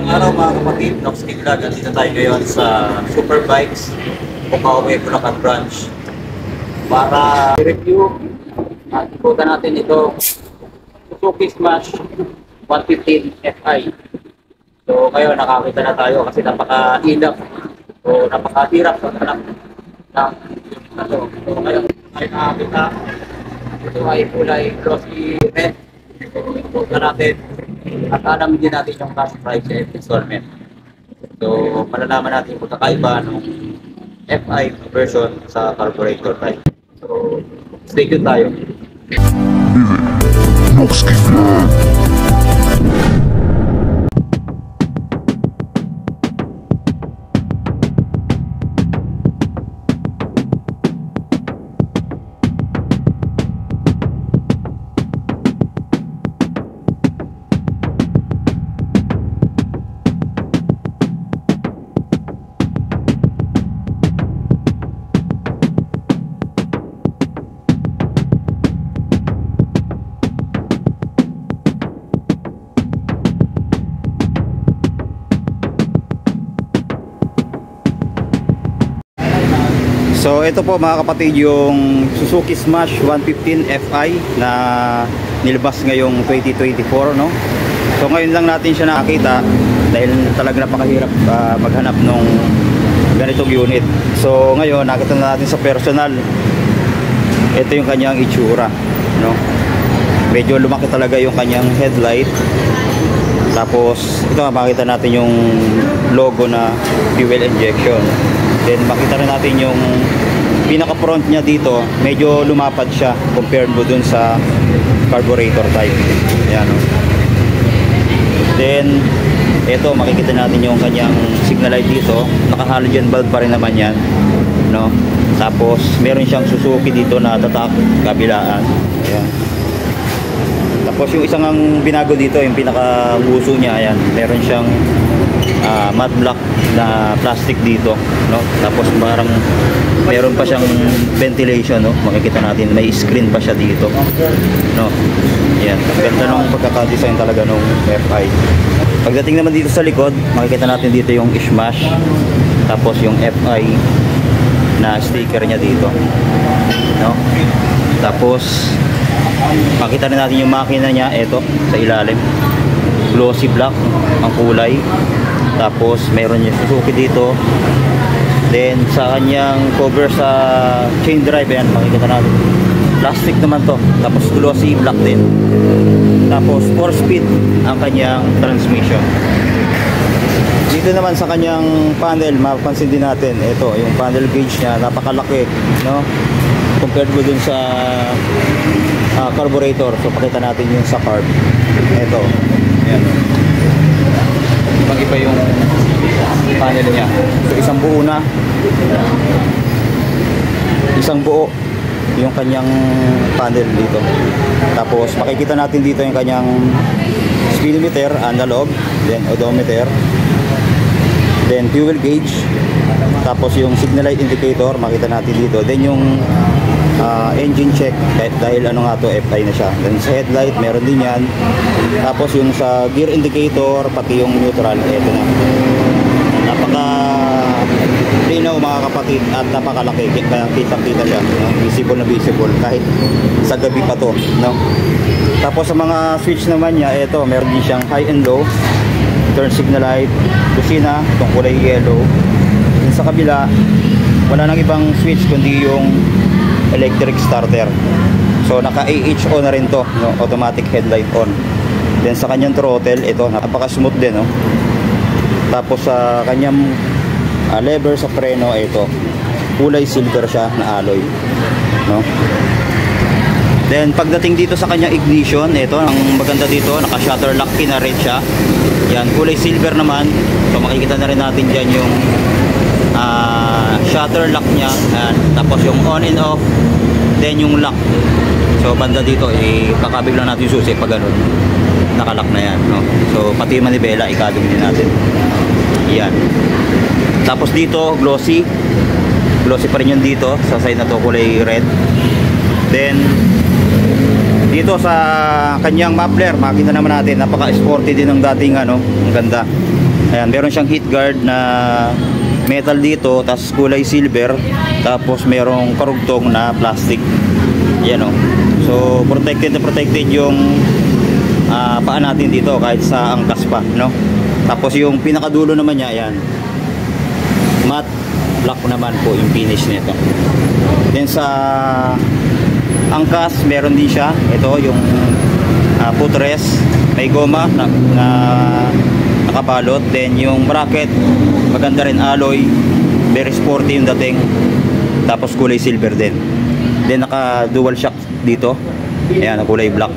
Araw mga kapatid, Nox King Vlog. Dito tayo ngayon sa Superbikes Bukawi, Bulacan branch para i-review at ikutan natin ito Suzuki Smash 115 Fi. So ngayon nakakita na tayo kasi napaka-ilap o napakahirap sa anak ng ito. So ngayon ay nakakita ito ay kulay glossy red. Ikutan natin at alam din natin yung cash price and installment. So, malalaman natin yung pagkakaiba ng FI version sa carburetor type. So, stay tuned tayo. So ito po mga kapatid yung Suzuki Smash 115 Fi na nilabas ngayong 2024, no? So ngayon lang natin siya nakakita dahil talaga napakahirap maghanap ng ganitong unit. So ngayon nakita na natin sa personal. Ito yung kanyang itsura, no? Medyo lumaki talaga yung kanyang headlight. Tapos ito makita natin yung logo na fuel injection. Then makita rin natin yung pinaka front niya dito, medyo lumapad siya compared mo dun sa carburetor type. Ayan, no? Then ito makikita natin yung kanyang signal light dito, naka halogen bulb pa rin naman yan, no? Tapos meron siyang Suzuki dito na tatak kabilaan. Ayan. Tapos yung isang ang binago dito, yung pinaka buso niya, ayan, meron siyang matte black na plastic dito, no? Tapos parang meron pa siyang ventilation, no? Makikita natin may screen pa siya dito, no? Yan, ganda ng pagkaka-design talaga ng FI. Pagdating naman dito sa likod, makikita natin dito yung Smash, tapos yung FI na sticker niya dito, no? Tapos makita rin natin yung makina niya, ito sa ilalim, glossy black ang kulay. Tapos mayroon yung Suzuki dito. Then sa kanyang cover sa chain drive, yan makikita natin plastic naman to. Tapos glossy black din. Tapos 4-speed ang kanyang transmission. Dito naman sa kanyang panel, mapapansin din natin ito yung panel gauge niya, napakalaki, no? Compared mo dun sa carburetor. So pakita natin yung sa carb. Ito, yan, ibang-iba yung panel niya. So isang buo na, isang buo yung kanyang panel dito. Tapos makikita natin dito yung kanyang speedometer analog, then odometer, then fuel gauge, tapos yung signal light indicator makita natin dito, then yung engine check, dahil ano nga to, FI na siya. Then sa headlight meron din yan. Tapos yung sa gear indicator, pati yung neutral, eto na. Napaka linaw mga kapatid at napakalaki, kaya kitang-kita siya, no? Visible na visible kahit sa gabi pa to, no? Tapos sa mga switch naman niya, eto meron din siyang high and low, turn signal light, kusina, itong kulay yellow. Then sa kabila wala nang ibang switch kundi yung electric starter. So naka AHO na rin to, no? Automatic headlight on. Then sa kanyang throttle, ito napaka smooth din, no? Tapos sa kanyang lever sa preno, ito kulay silver siya na alloy, no? Then pagdating dito sa kanyang ignition, ito ang maganda dito, naka shutter lock pin na rin siya. Yan, kulay silver naman. So makikita na rin natin dyan yung shutter lock niya, tapos yung on and off, then yung lock. So banda dito, kakabig lang natin yung susi pag ganun, nakalock na yan, no? So pati yung manibela ikabig din natin yan. Tapos dito glossy pa rin yun dito sa side na to, kulay red. Then dito sa kanyang muffler, makita naman natin napaka sporty din ng dating, ano, ang ganda. Ayan, meron siyang heat guard na metal dito, tapos kulay silver, tapos merong karugtong na plastic. Ayan o. So protected na protected yung paa natin dito kahit sa angkas pa, no? Tapos yung pinakadulo naman niya, ayan, matte black naman po yung finish nito. Then sa angkas, meron din siya. Ito yung footrest, may goma na nakabalot. Then yung bracket, maganda rin alloy, very sporty yung dating. Tapos kulay silver din. Then naka dual shock dito. Ayan, kulay black.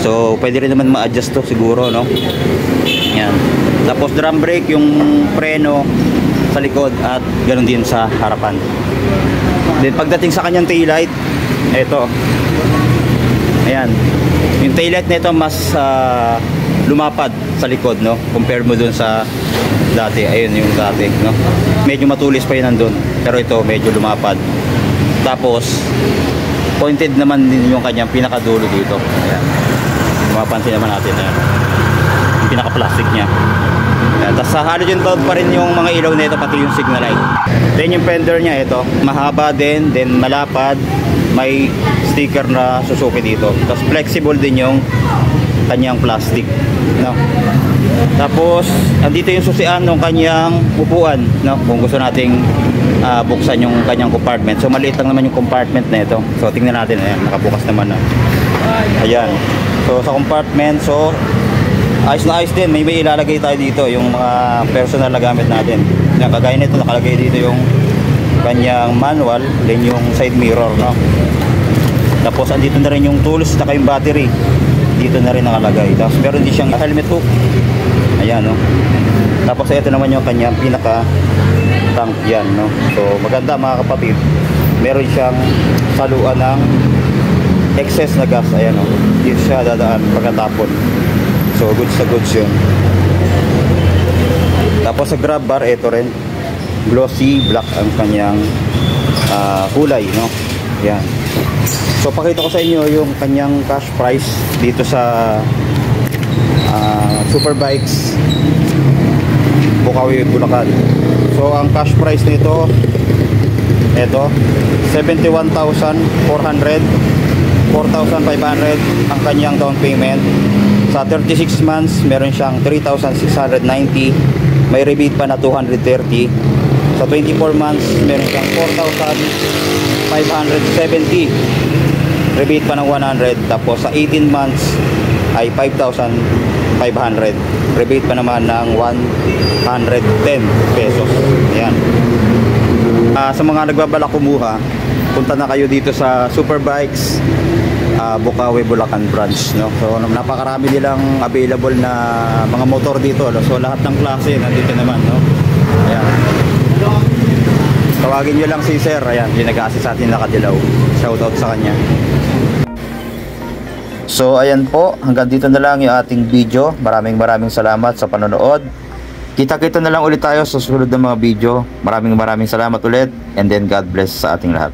So pwede rin naman ma-adjust to siguro, no? Ayan. Tapos drum brake, yung preno sa likod at ganoon din sa harapan. Then pagdating sa kanyang taillight, ito. Ayan. Yung taillight nito mas lumapad sa likod, no? Compare mo dun sa dati. Ayun yung dati, no? Medyo matulis pa yun nandun. Pero ito medyo lumapad. Tapos pointed naman din yung kanyang pinakadulo dito. Ayan. Mapapansin naman natin, ayan. Yung pinaka-plastic niya. Ayan. Tapos sa halogen bulb pa rin yung mga ilaw nito, pati yung signal light. Then yung fender niya, ito, mahaba din, then malapad. May sticker na Suzuki dito. Tapos flexible din yung kanyang plastic, no? Tapos andito yung susian ng kanyang upuan, no? Kung gusto nating buksan yung kanyang compartment. So maliit lang naman yung compartment na ito. So tingnan natin, ayan, nakabukas naman na. Ayan. So sa compartment, so ayos na ayos din. May ilalagay tayo dito yung mga personal na gamit natin. Kagaya nito, nakalagay dito yung kanyang manual, then yung side mirror, no? Tapos andito na rin yung tools, saka yung battery. Dito na rin nakalagay. Tapos meron din siyang helmet hook. Ayan, no? Tapos ito naman yung kanyang pinaka tank yan, no? So maganda mga kapatid. Meron siyang saluan ng excess na gas. Ayan, no? Dito siya dadaan pagkatapon. So goods sa goods yun. Tapos sa grab bar, ito rin glossy black ang kanyang kulay, no? Ayan. So pakita ko sa inyo yung kanyang cash price dito sa Superbikes Bukawi, Bulacan. So ang cash price nito, ito 71,400, 4,500 ang kanyang down payment. Sa 36 months meron siyang 3,690, may rebate pa na 230. Sa 24 months meron siyang 4,570, rebate pa ng 100. Tapos sa 18 months ay 5,500, rebate pa naman ng 110 pesos. Ayan. Sa mga nagbabalak kumuha, punta na kayo dito sa Superbikes Bukawi, Bulacan branch, no? So napakarami nilang available na mga motor dito, no? So lahat ng klase nandito naman, no? Ayan. Tawagin nyo lang si Sir. Ayan, yung nag-assist sa atin na Kadilaw. Shoutout sa kanya. So ayan po, hanggang dito na lang yung ating video. Maraming salamat sa panonood. Kita-kita na lang ulit tayo sa susunod na mga video. Maraming salamat ulit, and then God bless sa ating lahat.